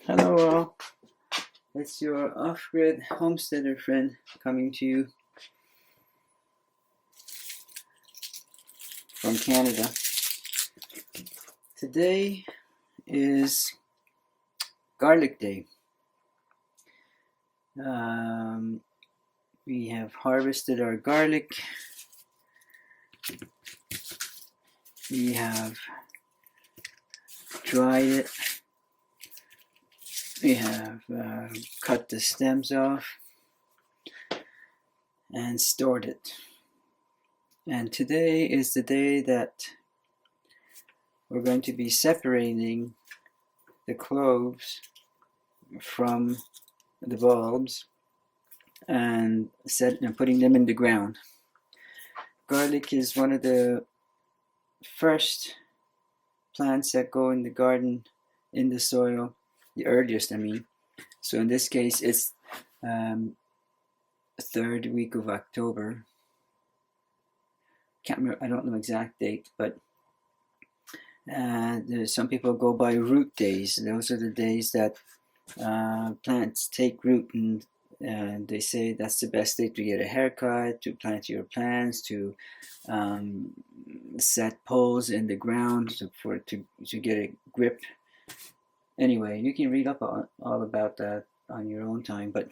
Hello all, it's your off-grid homesteader friend coming to you from Canada. Today is garlic day. We have harvested our garlic. We have dried it. We have cut the stems off and stored it. And today is the day that we're going to be separating the cloves from the bulbs and putting them in the ground. Garlic is one of the first plants that go in the garden in the soil, the earliest I mean. So in this case it's third week of October. Can't remember, I don't know exact date, but some people go by root days. Those are the days that plants take root, and they say that's the best day to get a haircut, to plant your plants, to set poles in the ground to get a grip. Anyway, you can read up all about that on your own time, but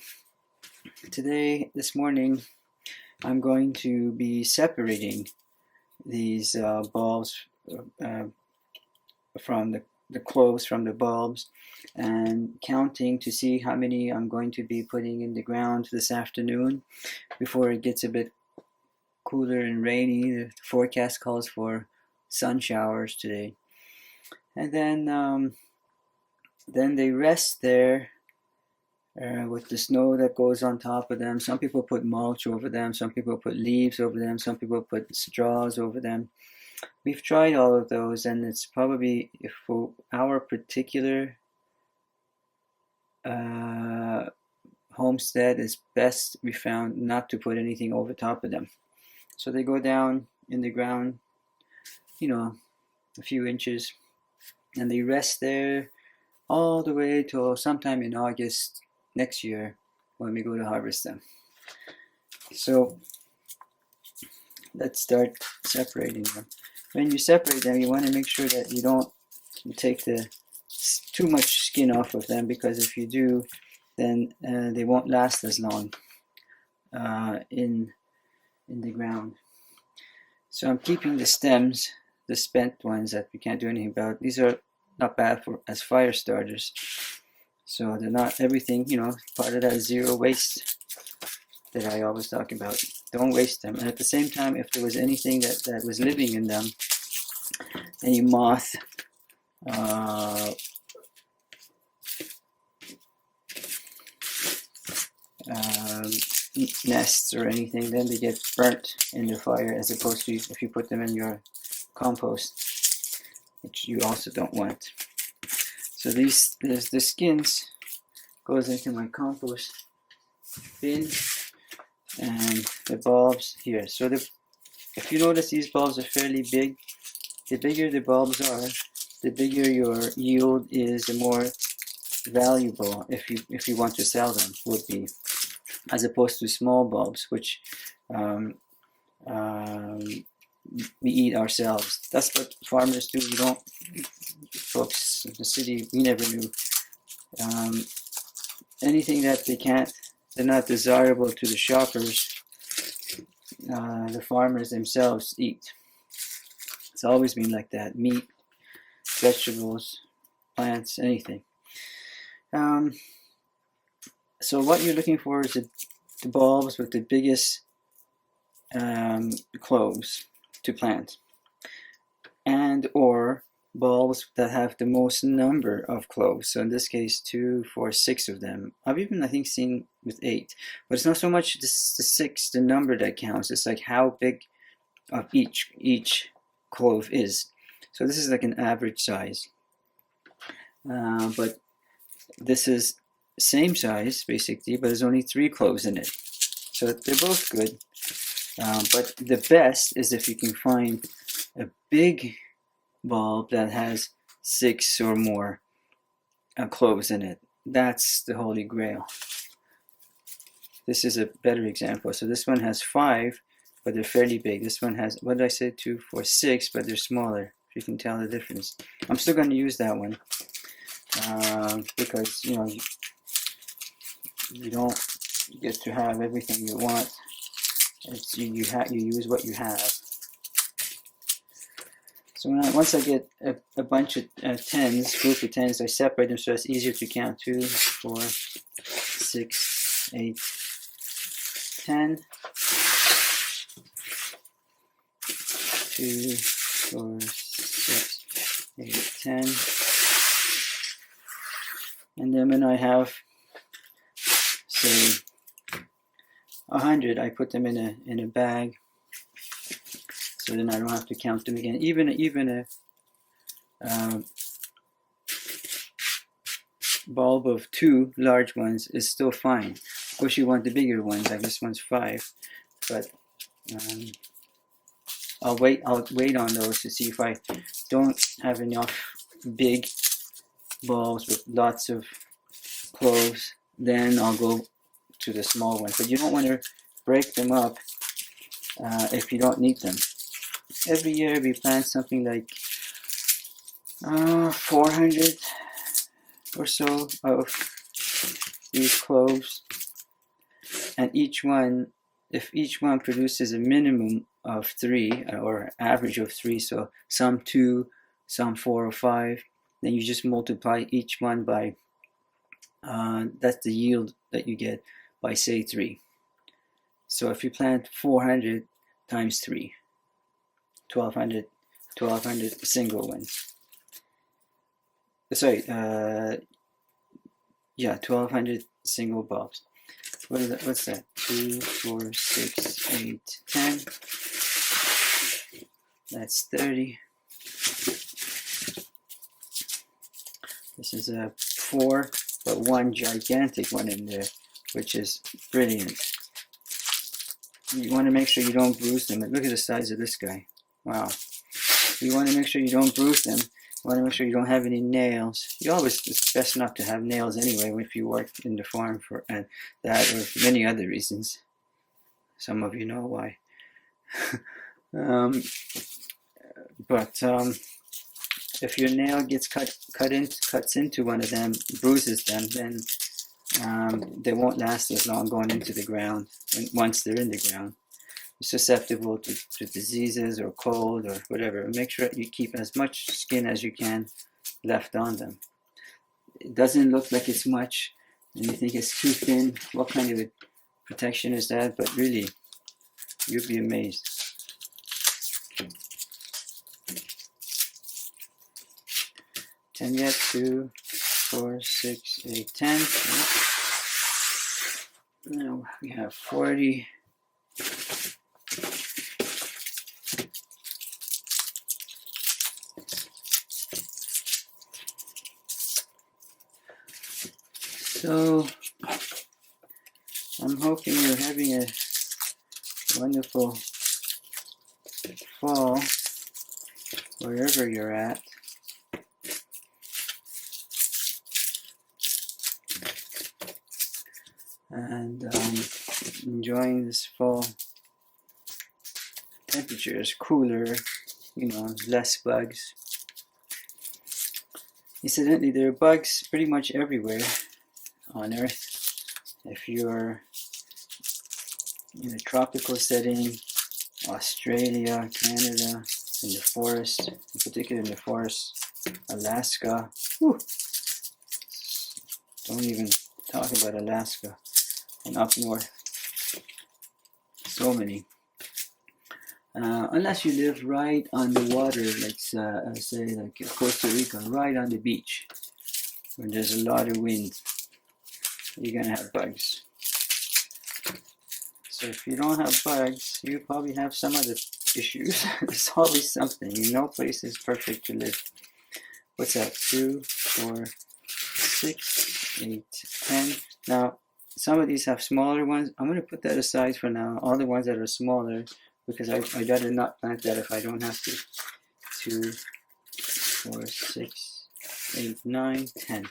this morning, I'm going to be separating these bulbs from the cloves from the bulbs and counting to see how many I'm going to be putting in the ground this afternoon before it gets a bit cooler and rainy. The forecast calls for sun showers today. And then they rest there with the snow that goes on top of them. Some people put mulch over them, some people put leaves over them, some people put straws over them. We've tried all of those, and it's probably, for our particular homestead, it's best, we found, not to put anything over top of them. So they go down in the ground, a few inches, and they rest there all the way till sometime in August next year when we go to harvest them. So let's start separating them. When you separate them, you want to make sure that you don't take too much skin off of them, because if you do, then they won't last as long in the ground. So I'm keeping the stems, the spent ones that we can't do anything about. These are not bad as fire starters. So they're not everything, part of that zero waste that I always talk about. Don't waste them. And at the same time, if there was anything that was living in them, any moth, nests or anything, then they get burnt in the fire, as opposed to if you put them in your compost, which you also don't want. So the skins goes into my compost bin, and the bulbs here. So if you notice, these bulbs are fairly big. The bigger the bulbs are, the bigger your yield is, the more valuable, if you want to sell them, would be, as opposed to small bulbs, which we eat ourselves. That's what farmers do. You don't, folks in the city, we never knew. Anything that they're not desirable to the shoppers, the farmers themselves eat. It's always been like that. Meat, vegetables, plants, anything. So what you're looking for is the bulbs with the biggest cloves to plant, and or bulbs that have the most number of cloves. So in this case, 2, 4, 6 of them. I've even, I think, seen with 8. But it's not so much the 6, the number that counts. It's like how big of each clove is. So this is like an average size. But this is same size basically, but there's only 3 cloves in it. So they're both good. But the best is if you can find a big bulb that has 6 or more. cloves in it. That's the holy grail. This is a better example. So this one has 5, but they're fairly big. This one has, what did I say, 2, 4, 6, but they're smaller. If you can tell the difference. I'm still going to use that one because you don't get to have everything you want. It's you use what you have. So once I get a bunch of tens, group of tens, I separate them so it's easier to count. 2, 4, 6, 8, 10. 2, 4, 6, 8, 10. And then when I have, say, 100, I put them in a bag, so then I don't have to count them again. Even a bulb of 2 large ones is still fine. Of course, you want the bigger ones, like this one's 5, but I'll wait on those to see if I don't have enough big bulbs with lots of cloves. Then I'll go to the small ones. But you don't want to break them up if you don't need them. Every year we plant something like 400 or so of these cloves, and if each one produces a minimum of 3 or average of 3, so some 2, some 4 or 5, then you just multiply each one by that's the yield that you get by, say, 3. So if you plant 400 times 3, 1200 single ones. Sorry, 1200 single bulbs. What is that? What's that? 2, 4, 6, 8, 10. That's 30. This is a 4, but one gigantic one in there, which is brilliant. You want to make sure you don't bruise them. Look at the size of this guy. Wow. You want to make sure you don't bruise them. You want to make sure you don't have any nails. It's best not to have nails anyway if you work in the farm for that or for many other reasons. Some of you know why. But if your nail gets cuts into one of them, bruises them, then they won't last as long going into the ground once they're in the ground. You're susceptible to diseases or cold or whatever. Make sure you keep as much skin as you can left on them. It doesn't look like it's much, and you think it's too thin. What kind of a protection is that? But really, you'll be amazed. Ten yet? 2, 4, 6, 8, 10. Now we have 40. So I'm hoping you're having a wonderful fall wherever you're at. And enjoying this fall temperatures, cooler, less bugs. Incidentally, there are bugs pretty much everywhere on Earth. If you're in a tropical setting, Australia, Canada, in the forest, in particular in the forest, Alaska. Whew. Don't even talk about Alaska and up north. So many. Unless you live right on the water, let's say like Costa Rica, right on the beach, where there's a lot of wind, you're gonna have bugs. So if you don't have bugs, you probably have some other issues. There's always something. No place is perfect to live. What's that? 2, 4, 6, 8, 10. Now, some of these have smaller ones. I'm going to put that aside for now. All the ones that are smaller, because I'd rather not plant that if I don't have to. 2, 4, 6, 8, 9, 10.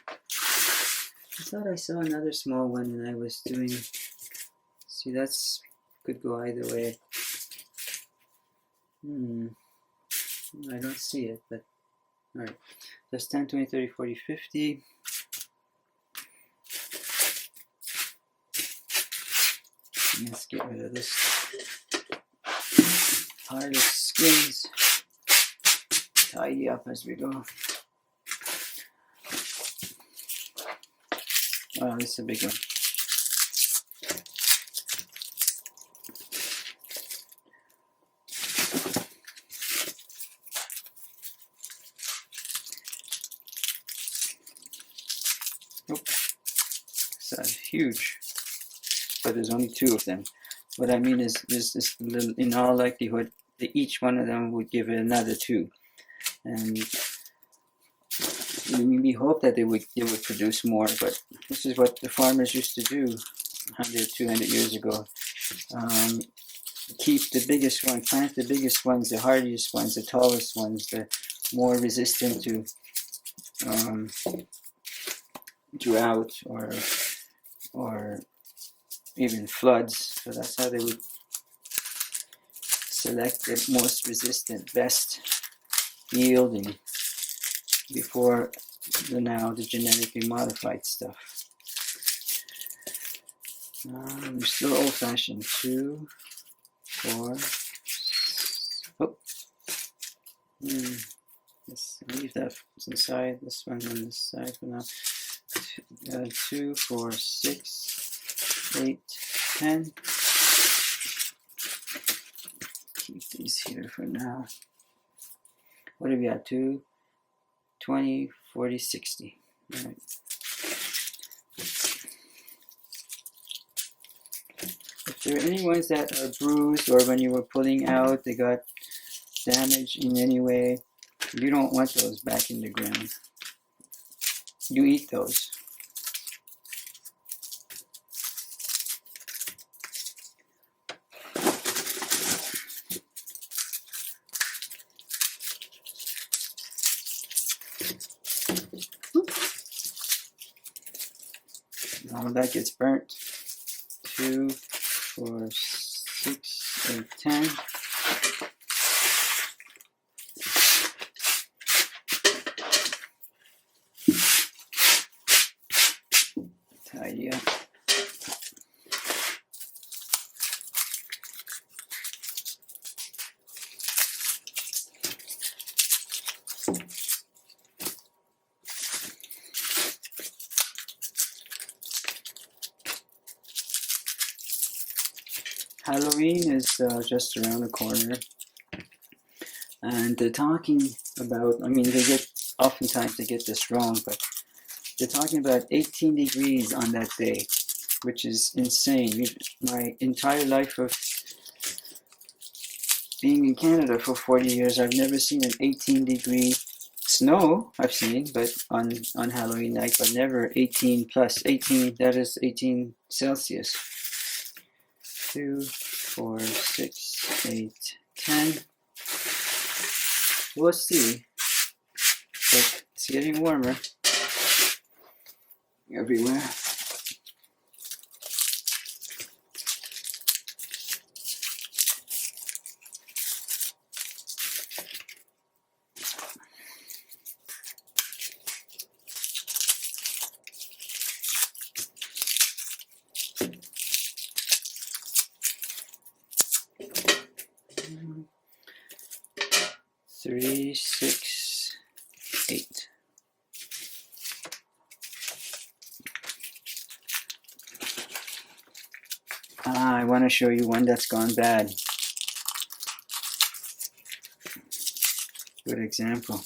I thought I saw another small one and I was doing, see, that's, could go either way. I don't see it, but alright. That's 10, 20, 30, 40, 50. Let's get rid of this pile of skins. Tidy up as we go. Oh, this is a big one. Nope. It's huge. But there's only 2 of them. What I mean is, there's this little, in all likelihood, each one of them would give it another 2. And we hope that they would produce more, but this is what the farmers used to do 100, 200 years ago. Keep the biggest one, plant the biggest ones, the hardiest ones, the tallest ones, the more resistant to drought or even floods. So that's how they would select the most resistant, best yielding before the genetically modified stuff. We're still old-fashioned. 2, 4. Oh. Let's leave that inside. This one on this side for now. 2, 4, 6, 8, 10. Keep these here for now. What have we got? 2, 20, 40, 60. All right. If there are any ones that are bruised, or when you were pulling out they got damage in any way, you don't want those back in the ground. You eat those. All of that gets burnt. 2, 4, 6, 8, 10. Tidy up. Halloween is just around the corner, and they're talking about, I mean, oftentimes they get this wrong, but they're talking about 18 degrees on that day, which is insane. My entire life of being in Canada for 40 years, I've never seen an 18-degree snow. I've seen, but on Halloween night, but never 18 plus. 18, that is 18 Celsius. 2, 4, 6, 8, 10. We'll see. But it's getting warmer everywhere. Three, 6, 8. I want to show you one that's gone bad. Good example.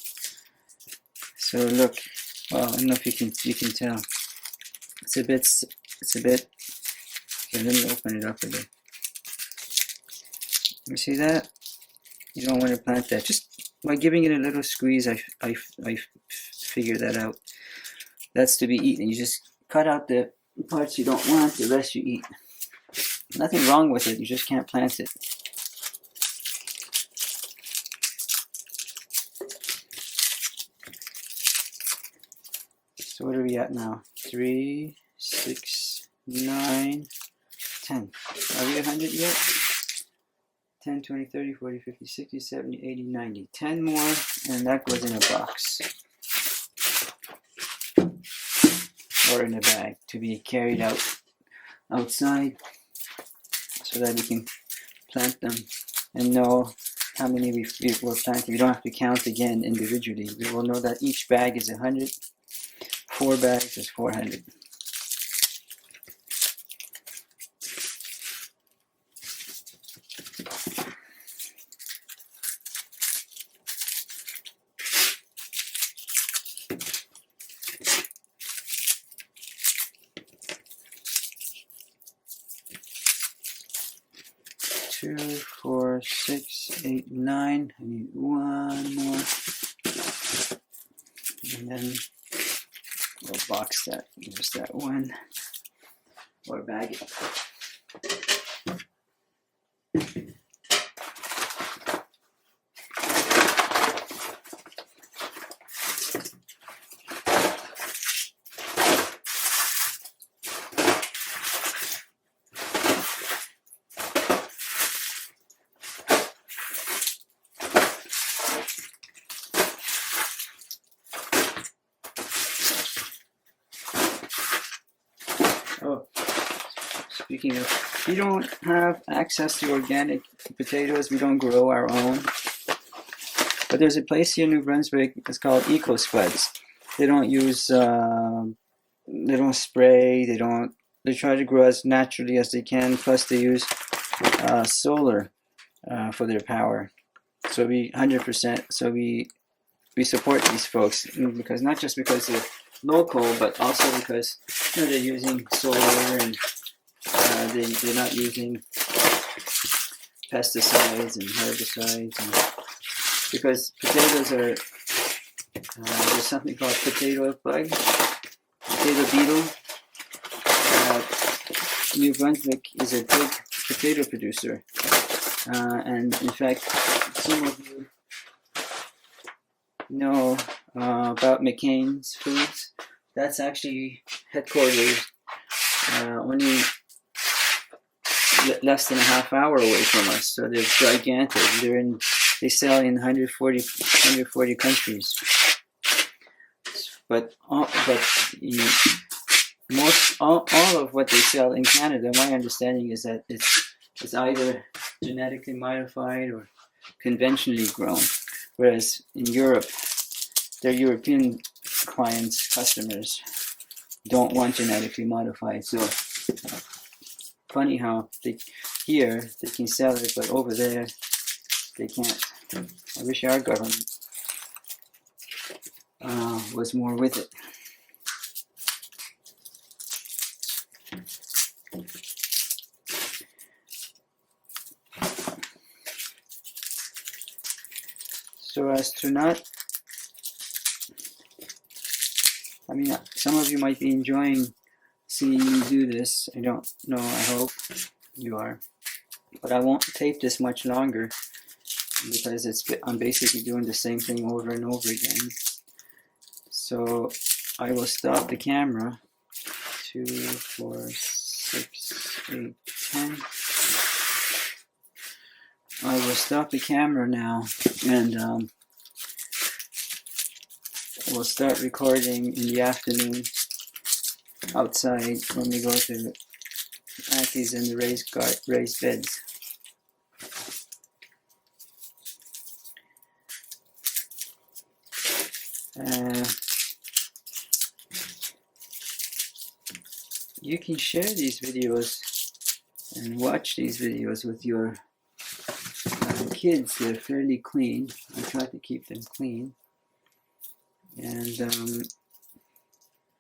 So look, well, I don't know if you can tell. It's a bit. Okay, let me open it up a bit. You see that? You don't want to plant that. Just by giving it a little squeeze, I figured that out. That's to be eaten. You just cut out the parts you don't want, the rest you eat. Nothing wrong with it, you just can't plant it. So what are we at now? 3, 6, 9, 10. Are we 100 yet? 10, 20, 30, 40, 50, 60, 70, 80, 90. 10 more, and that goes in a box. Or in a bag to be carried outside so that we can plant them and know how many we're planting. We don't have to count again individually. We will know that each bag is 100. 4 bags is 400. Two, 4, 6, 8, 9. I need one more. And then we'll box that, just that one. Or bag it. Oh, speaking of, if you don't have access to organic potatoes, we don't grow our own. But there's a place here in New Brunswick, it's called Eco Spuds. They don't use, they don't spray, they try to grow as naturally as they can, plus they use solar for their power. So we 100%, so we support these folks, because not just because they're local, but also because they're using solar and they're not using pesticides and herbicides, and because potatoes are there's something called potato bug, potato beetle. New Brunswick is a big potato producer, and in fact, some of you know about McCain's Foods. That's actually headquarters only less than a half hour away from us. So they're gigantic. They sell in 140 countries. But all of what they sell in Canada, my understanding is that it's either genetically modified or conventionally grown. Whereas in Europe, their European customers don't want genetically modified. So funny how here they can sell it, but over there they can't. I wish our government was more with it. So as to not, I mean, some of you might be enjoying seeing me do this. I don't know, I hope you are. But I won't tape this much longer because I'm basically doing the same thing over and over again. So I will stop the camera. 2, 4, 6, 8, 10. I will stop the camera now, and we'll start recording in the afternoon outside when we go to Auntie's in the raised beds. You can share these videos and watch these videos with your kids. They're fairly clean. I try to keep them clean. And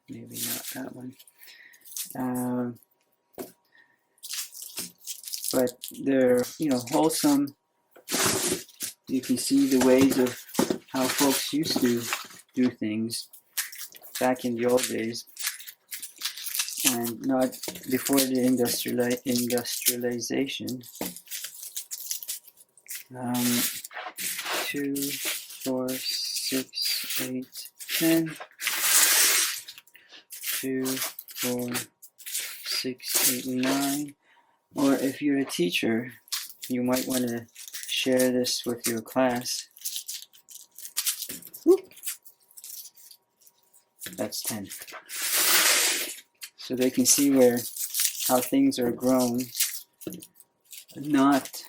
maybe not that one. But they're, wholesome. You can see the ways of how folks used to do things back in the old days, and not before the industrialization. 2, 4, 6, 8, 10. 2, 4, 6, 8, 9. Or if you're a teacher, you might want to share this with your class. Whoop. That's 10. So they can see how things are grown, not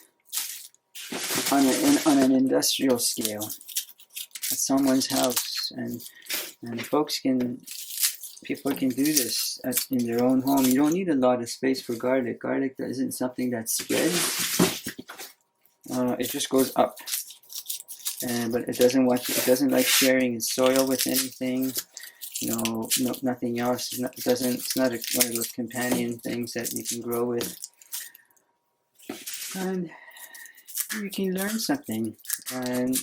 on an industrial scale at someone's house, and people can do this in their own home. You don't need a lot of space for garlic. Garlic isn't something that spreads. It just goes up, but it doesn't like sharing its soil with anything. No, nothing else. It's not one of those companion things that you can grow with. And you can learn something, and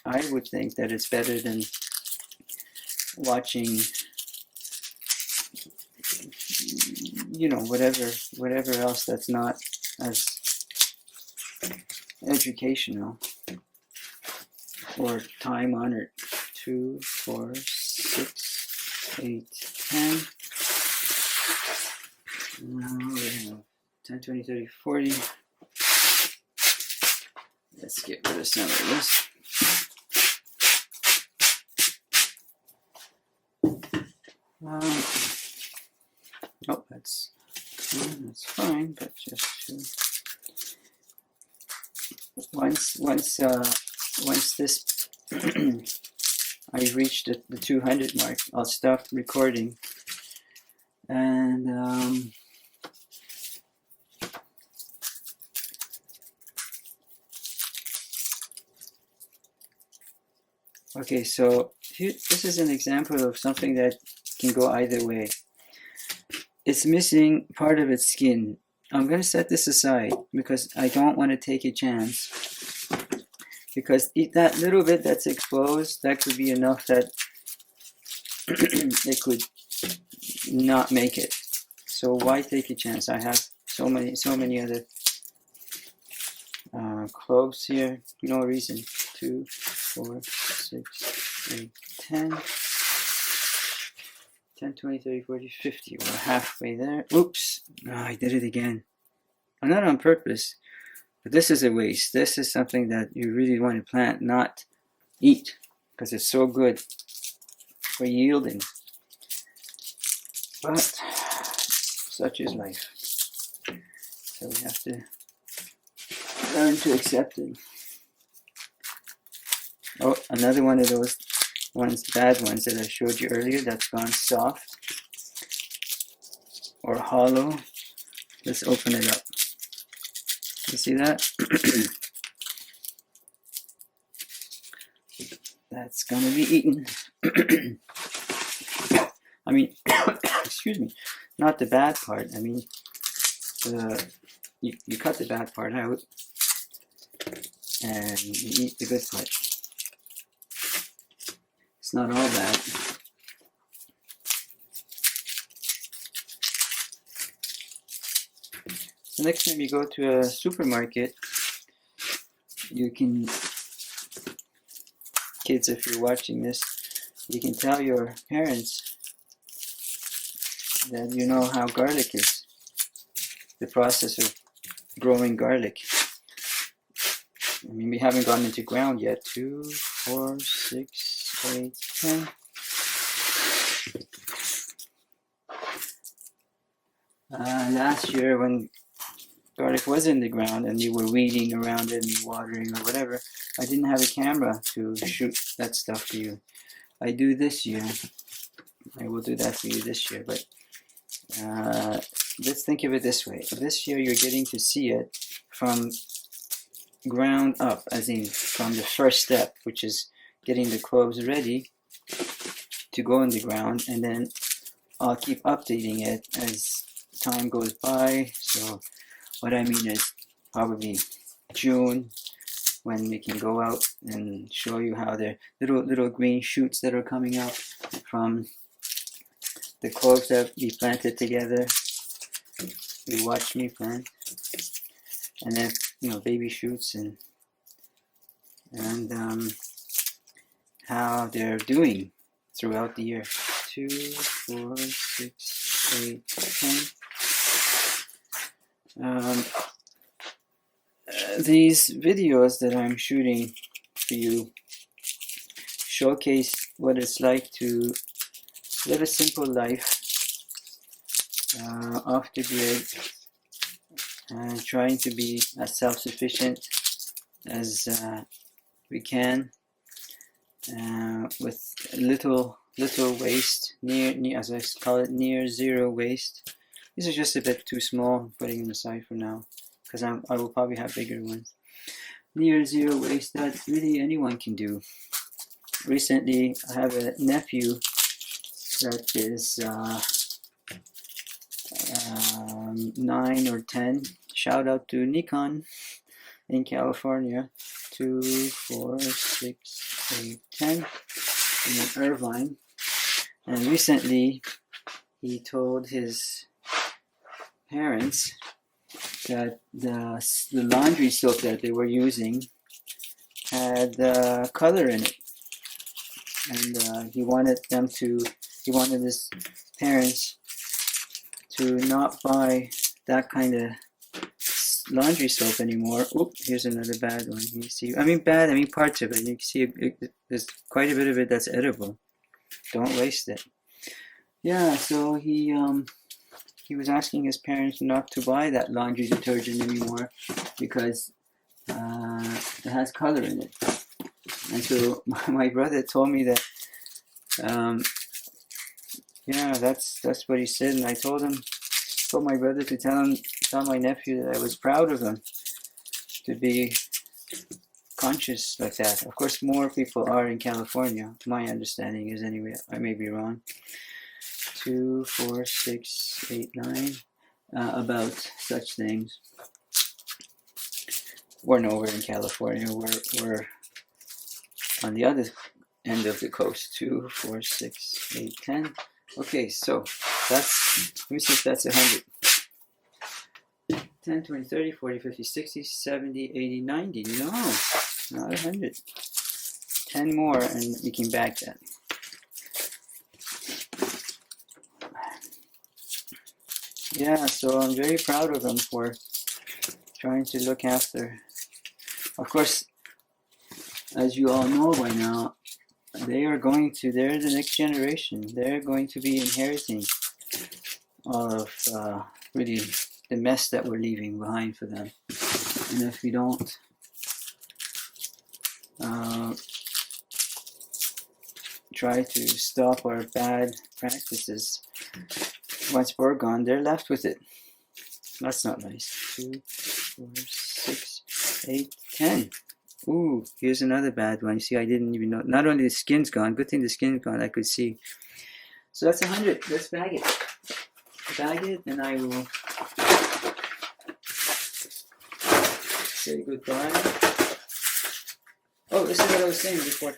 I would think that it's better than watching, whatever else that's not as educational or time-honored. 2, 4, 6, 8, 10. Now we have 10, 20, 30, 40. Let's get rid of some of this. That's fine, but just once this I've reached the 200 mark, I'll stop recording, and okay, so this is an example of something that can go either way. It's missing part of its skin. I'm going to set this aside because I don't want to take a chance. Because that little bit that's exposed, that could be enough that it could not make it. So why take a chance? I have so many other cloves here. No reason. 2, 4, 6, 8, 10. 10, 20, 30, 40, 50. We're halfway there. Oops. I did it again. Not on purpose. But this is a waste. This is something that you really want to plant, not eat. Because it's so good for yielding. But such is life. So we have to learn to accept it. Oh, another one of those bad ones that I showed you earlier that's gone soft or hollow. Let's open it up. You see that? That's gonna be eaten. I mean, excuse me, not the bad part. I mean, you cut the bad part out and you eat the good part. It's not all bad. So next time you go to a supermarket, you can, kids, if you're watching this, you can tell your parents that you know how garlic is, the process of growing garlic. I mean, we haven't gone into ground yet. 2, 4, 6, 8, 10. Last year when garlic was in the ground and you were weeding around it and watering or whatever, I didn't have a camera to shoot that stuff for you. I do this year. I will do that for you this year, but let's think of it this way. This year you're getting to see it from ground up, as in from the first step, which is getting the cloves ready to go in the ground, and then I'll keep updating it as time goes by. So what I mean is probably June, when we can go out and show you how the little green shoots that are coming up from the cloves that we planted together. You watched me plant, and then baby shoots and how they're doing throughout the year 2, 4, 6, 8, 10. These videos that I'm shooting for you showcase what it's like to live a simple life, off the grid, and trying to be as self-sufficient as we can, with little waste, near, as I call it, near zero waste. These are just a bit too small. I'm putting them aside for now because I will probably have bigger ones. Near zero waste that really anyone can do. Recently, I have a nephew that is 9 or 10. Shout out to Nikon in California. 2, 4, 6, 8, 10. In Irvine. And recently, he told his parents that the laundry soap that they were using had color in it. And he wanted his parents to not buy that kind of laundry soap anymore. Oop, here's another bad one. You see, I mean parts of it. You can see there's quite a bit of it that's edible. Don't waste it. Yeah, so he was asking his parents not to buy that laundry detergent anymore because it has color in it. And so my brother told me that, yeah, that's what he said. And I told my brother to tell my nephew that I was proud of him to be conscious like that. Of course, more people are in California. My understanding is, anyway. I may be wrong. 2, 4, 6, 8, 9 about such things. We're nowhere in California. We're on the other end of the coast. 2, 4, 6, 8, 10. Okay, so that's, let me see if that's 100. 10, 20, 30, 40, 50, 60, 70, 80, 90. No, not 100. 10 more and we can bag that. Yeah, so I'm very proud of them for trying to look after. Of course, as you all know by now, they're the next generation. They're going to be inheriting all of really the mess that we're leaving behind for them. And if we don't try to stop our bad practices, once we're gone, they're left with it. That's not nice. 2, 4, 6, 8, 10. Ooh, here's another bad one. You see, I didn't even know. Not only the skin's gone, good thing the skin's gone, I could see. So that's 100. Let's bag it. Bag it, and I will say goodbye. Oh, this is what I was saying before.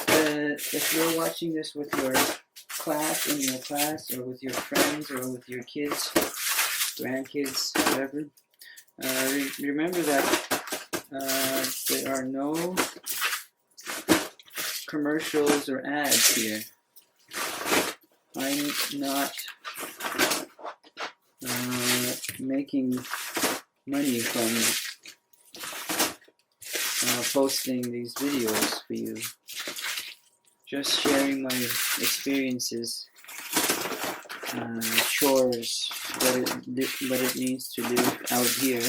If you're watching this with your class, in your class, or with your friends, or with your kids, grandkids, whatever, remember that there are no commercials or ads here. I'm not making money from posting these videos for you. Just sharing my experiences, chores, what it means to live out here,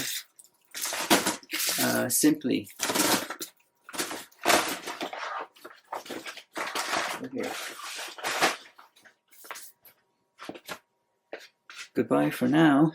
simply. Okay. Goodbye for now.